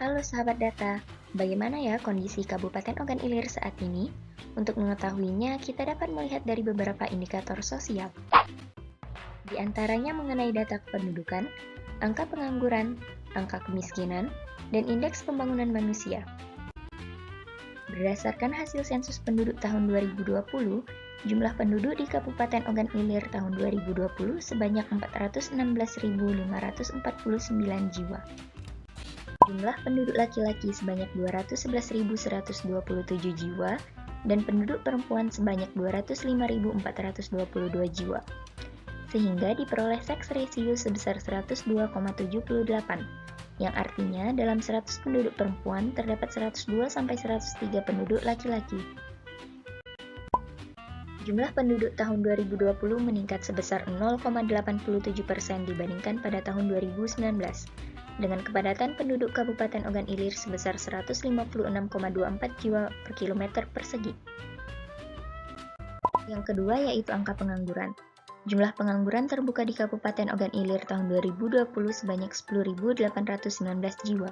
Halo sahabat data, bagaimana ya kondisi Kabupaten Ogan Ilir saat ini? Untuk mengetahuinya, kita dapat melihat dari beberapa indikator sosial. Di antaranya mengenai data kependudukan, angka pengangguran, angka kemiskinan, dan indeks pembangunan manusia. Berdasarkan hasil sensus penduduk tahun 2020, jumlah penduduk di Kabupaten Ogan Ilir tahun 2020 sebanyak 416.549 jiwa. Jumlah penduduk laki-laki sebanyak 211.127 jiwa dan penduduk perempuan sebanyak 205.422 jiwa. Sehingga diperoleh seks ratio sebesar 102,78, yang artinya dalam 100 penduduk perempuan terdapat 102-103 penduduk laki-laki. Jumlah penduduk tahun 2020 meningkat sebesar 0,87% dibandingkan pada tahun 2019, dengan kepadatan penduduk Kabupaten Ogan Ilir sebesar 156,24 jiwa per kilometer persegi. Yang kedua yaitu angka pengangguran. Jumlah pengangguran terbuka di Kabupaten Ogan Ilir tahun 2020 sebanyak 10.819 jiwa.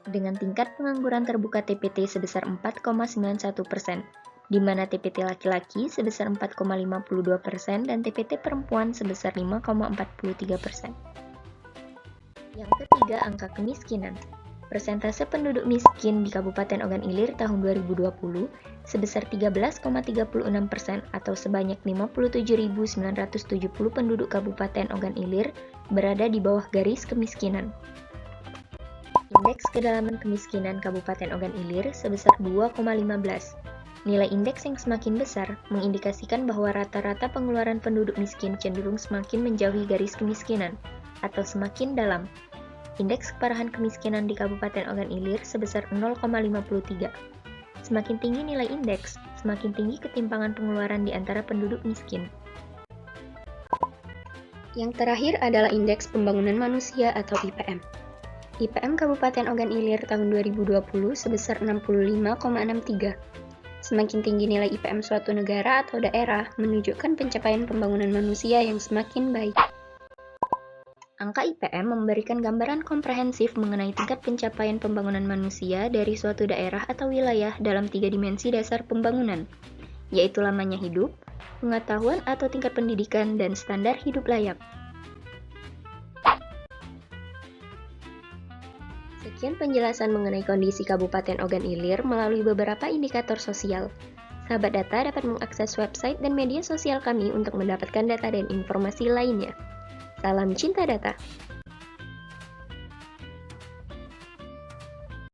Dengan tingkat pengangguran terbuka TPT sebesar 4,91%, di mana TPT laki-laki sebesar 4,52% dan TPT perempuan sebesar 5,43%. Yang ketiga, angka kemiskinan. Persentase penduduk miskin di Kabupaten Ogan Ilir tahun 2020 sebesar 13,36% atau sebanyak 57.970 penduduk Kabupaten Ogan Ilir berada di bawah garis kemiskinan. Indeks kedalaman kemiskinan Kabupaten Ogan Ilir sebesar 2,15. Nilai indeks yang semakin besar mengindikasikan bahwa rata-rata pengeluaran penduduk miskin cenderung semakin menjauhi garis kemiskinan atau semakin dalam. Indeks keparahan kemiskinan di Kabupaten Ogan Ilir sebesar 0,53. Semakin tinggi nilai indeks, semakin tinggi ketimpangan pengeluaran di antara penduduk miskin. Yang terakhir adalah Indeks Pembangunan Manusia atau IPM. IPM Kabupaten Ogan Ilir tahun 2020 sebesar 65,63. Semakin tinggi nilai IPM suatu negara atau daerah menunjukkan pencapaian pembangunan manusia yang semakin baik. Angka IPM memberikan gambaran komprehensif mengenai tingkat pencapaian pembangunan manusia dari suatu daerah atau wilayah dalam 3 dimensi dasar pembangunan, yaitu lamanya hidup, pengetahuan atau tingkat pendidikan, dan standar hidup layak. Sekian penjelasan mengenai kondisi Kabupaten Ogan Ilir melalui beberapa indikator sosial. Sahabat data dapat mengakses website dan media sosial kami untuk mendapatkan data dan informasi lainnya. Salam cinta data.